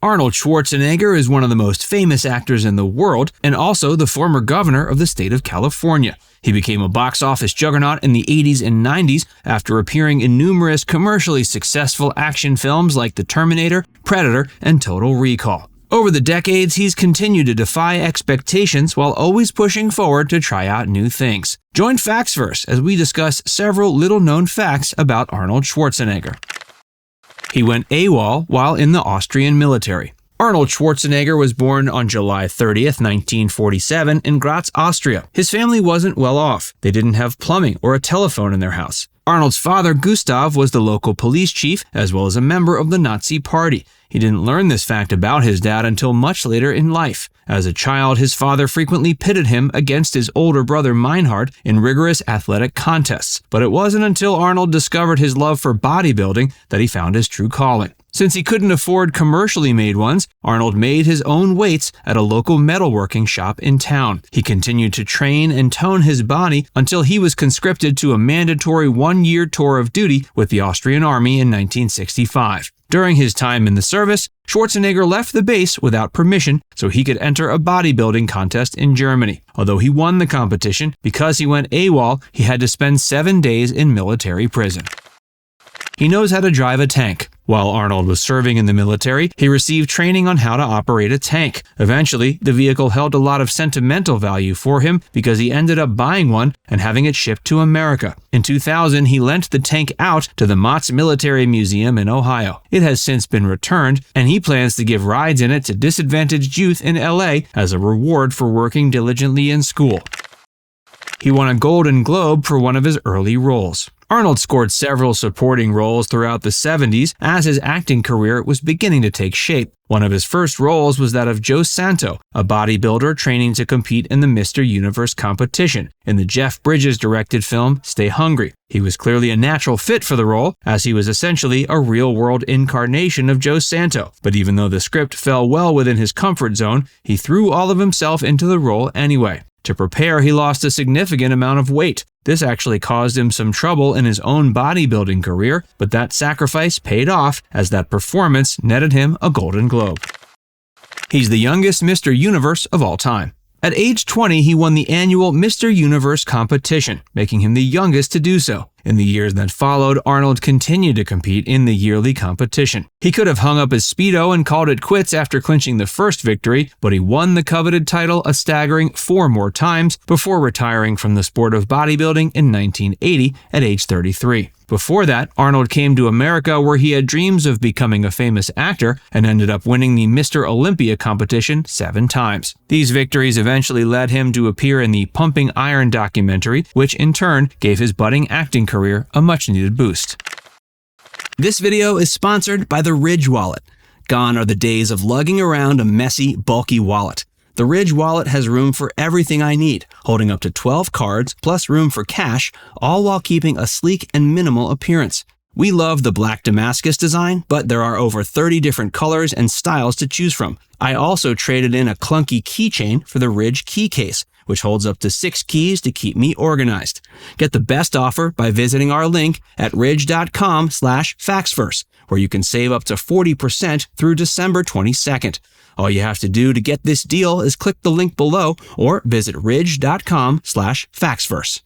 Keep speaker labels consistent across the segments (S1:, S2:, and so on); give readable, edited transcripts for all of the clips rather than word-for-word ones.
S1: Arnold Schwarzenegger is one of the most famous actors in the world and also the former governor of the state of California. He became a box office juggernaut in the 80s and 90s after appearing in numerous commercially successful action films like The Terminator, Predator, and Total Recall. Over the decades, he's continued to defy expectations while always pushing forward to try out new things. Join Factsverse as we discuss several little-known facts about Arnold Schwarzenegger. He went AWOL while in the Austrian military. Arnold Schwarzenegger was born on July 30th, 1947 in Graz, Austria. His family wasn't well off. They didn't have plumbing or a telephone in their house. Arnold's father, Gustav, was the local police chief as well as a member of the Nazi Party. He didn't learn this fact about his dad until much later in life. As a child, his father frequently pitted him against his older brother Meinhard in rigorous athletic contests. But it wasn't until Arnold discovered his love for bodybuilding that he found his true calling. Since he couldn't afford commercially made ones, Arnold made his own weights at a local metalworking shop in town. He continued to train and tone his body until he was conscripted to a mandatory one-year tour of duty with the Austrian army in 1965. During his time in the service, Schwarzenegger left the base without permission so he could enter a bodybuilding contest in Germany. Although he won the competition, because he went AWOL, he had to spend 7 days in military prison. He knows how to drive a tank. While Arnold was serving in the military, he received training on how to operate a tank. Eventually, the vehicle held a lot of sentimental value for him because he ended up buying one and having it shipped to America. In 2000, he lent the tank out to the Mott's Military Museum in Ohio. It has since been returned, and he plans to give rides in it to disadvantaged youth in LA as a reward for working diligently in school. He won a Golden Globe for one of his early roles. Arnold scored several supporting roles throughout the 70s as his acting career was beginning to take shape. One of his first roles was that of Joe Santo, a bodybuilder training to compete in the Mr. Universe competition in the Jeff Bridges-directed film Stay Hungry. He was clearly a natural fit for the role, as he was essentially a real-world incarnation of Joe Santo. But even though the script fell well within his comfort zone, he threw all of himself into the role anyway. To prepare, he lost a significant amount of weight. This actually caused him some trouble in his own bodybuilding career, but that sacrifice paid off as that performance netted him a Golden Globe. He's the youngest Mr. Universe of all time. At age 20, he won the annual Mr. Universe competition, making him the youngest to do so. In the years that followed, Arnold continued to compete in the yearly competition. He could have hung up his Speedo and called it quits after clinching the first victory, but he won the coveted title a staggering 4 more times before retiring from the sport of bodybuilding in 1980 at age 33. Before that, Arnold came to America where he had dreams of becoming a famous actor and ended up winning the Mr. Olympia competition 7 times. These victories eventually led him to appear in the Pumping Iron documentary, which in turn gave his budding acting career a much-needed boost. This video is sponsored by the Ridge Wallet. Gone are the days of lugging around a messy, bulky wallet. The Ridge Wallet has room for everything I need, holding up to 12 cards plus room for cash, all while keeping a sleek and minimal appearance. We love the black Damascus design, but there are over 30 different colors and styles to choose from. I also traded in a clunky keychain for the Ridge key case, which holds up to 6 keys to keep me organized. Get the best offer by visiting our link at ridge.com/factsverse, where you can save up to 40% through December 22nd. All you have to do to get this deal is click the link below or visit ridge.com/factsverse.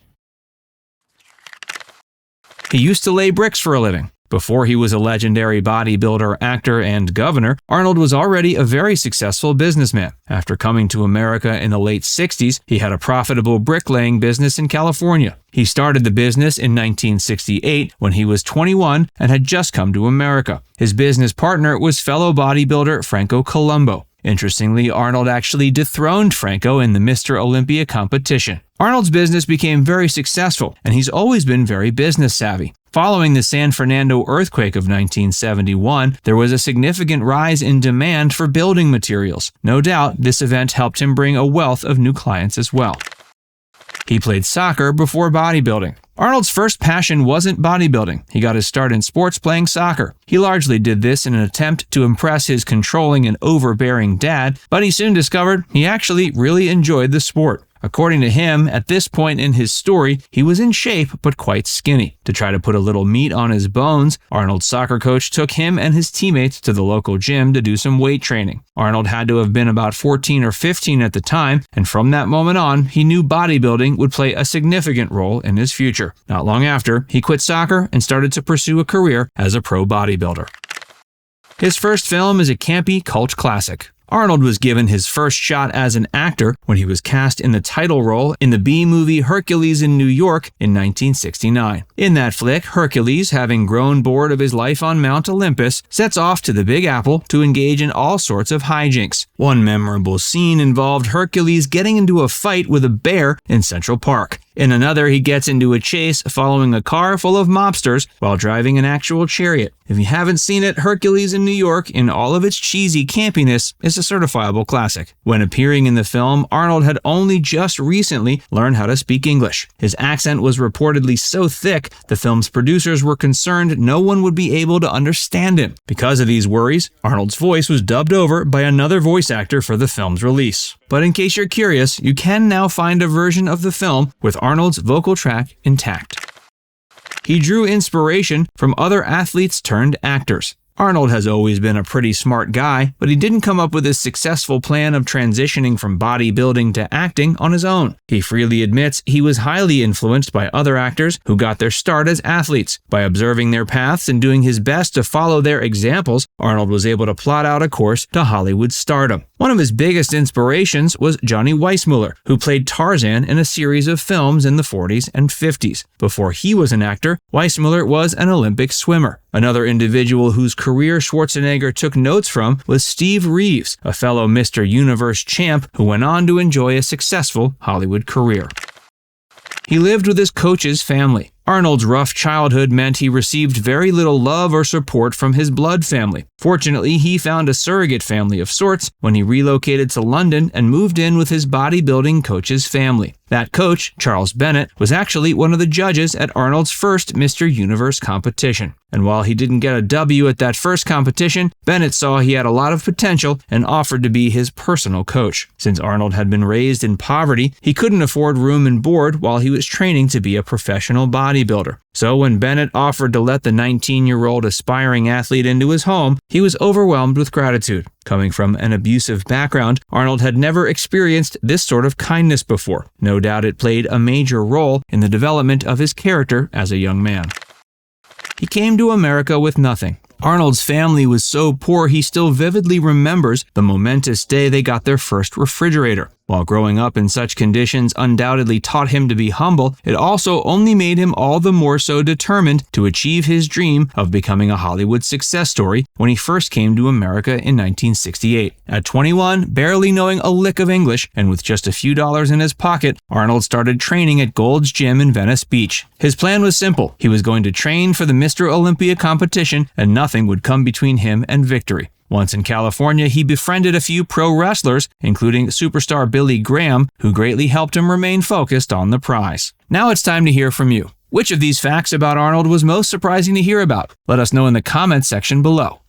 S1: He used to lay bricks for a living. Before he was a legendary bodybuilder, actor, and governor, Arnold was already a very successful businessman. After coming to America in the late 60s, he had a profitable bricklaying business in California. He started the business in 1968 when he was 21 and had just come to America. His business partner was fellow bodybuilder Franco Columbu. Interestingly, Arnold actually dethroned Franco in the Mr. Olympia competition. Arnold's business became very successful, and he's always been very business savvy. Following the San Fernando earthquake of 1971, there was a significant rise in demand for building materials. No doubt, this event helped him bring a wealth of new clients as well. He played soccer before bodybuilding. Arnold's first passion wasn't bodybuilding. He got his start in sports playing soccer. He largely did this in an attempt to impress his controlling and overbearing dad, but he soon discovered he actually really enjoyed the sport. According to him, at this point in his story, he was in shape but quite skinny. To try to put a little meat on his bones, Arnold's soccer coach took him and his teammates to the local gym to do some weight training. Arnold had to have been about 14 or 15 at the time, and from that moment on, he knew bodybuilding would play a significant role in his future. Not long after, he quit soccer and started to pursue a career as a pro bodybuilder. His first film is a campy cult classic. Arnold was given his first shot as an actor when he was cast in the title role in the B-movie Hercules in New York in 1969. In that flick, Hercules, having grown bored of his life on Mount Olympus, sets off to the Big Apple to engage in all sorts of hijinks. One memorable scene involved Hercules getting into a fight with a bear in Central Park. In another, he gets into a chase following a car full of mobsters while driving an actual chariot. If you haven't seen it, Hercules in New York, in all of its cheesy campiness, is a certifiable classic. When appearing in the film, Arnold had only just recently learned how to speak English. His accent was reportedly so thick, the film's producers were concerned no one would be able to understand him. Because of these worries, Arnold's voice was dubbed over by another voice actor for the film's release. But in case you're curious, you can now find a version of the film with Arnold's vocal track intact. He drew inspiration from other athletes turned actors. Arnold has always been a pretty smart guy, but he didn't come up with a successful plan of transitioning from bodybuilding to acting on his own. He freely admits he was highly influenced by other actors who got their start as athletes. By observing their paths and doing his best to follow their examples, Arnold was able to plot out a course to Hollywood stardom. One of his biggest inspirations was Johnny Weissmuller, who played Tarzan in a series of films in the 40s and 50s. Before he was an actor, Weissmuller was an Olympic swimmer. Another individual whose career Schwarzenegger took notes from was Steve Reeves, a fellow Mr. Universe champ who went on to enjoy a successful Hollywood career. He lived with his coach's family. Arnold's rough childhood meant he received very little love or support from his blood family. Fortunately, he found a surrogate family of sorts when he relocated to London and moved in with his bodybuilding coach's family. That coach, Charles Bennett, was actually one of the judges at Arnold's first Mr. Universe competition. And while he didn't get a W at that first competition, Bennett saw he had a lot of potential and offered to be his personal coach. Since Arnold had been raised in poverty, he couldn't afford room and board while he was training to be a professional bodybuilder. So when Bennett offered to let the 19-year-old aspiring athlete into his home, he was overwhelmed with gratitude. Coming from an abusive background, Arnold had never experienced this sort of kindness before. No doubt it played a major role in the development of his character as a young man. He came to America with nothing. Arnold's family was so poor he still vividly remembers the momentous day they got their first refrigerator. While growing up in such conditions undoubtedly taught him to be humble, it also only made him all the more so determined to achieve his dream of becoming a Hollywood success story when he first came to America in 1968. At 21, barely knowing a lick of English, and with just a few dollars in his pocket, Arnold started training at Gold's Gym in Venice Beach. His plan was simple. He was going to train for the Mr. Olympia competition, and nothing would come between him and victory. Once in California, he befriended a few pro wrestlers, including superstar Billy Graham, who greatly helped him remain focused on the prize. Now it's time to hear from you. Which of these facts about Arnold was most surprising to hear about? Let us know in the comments section below.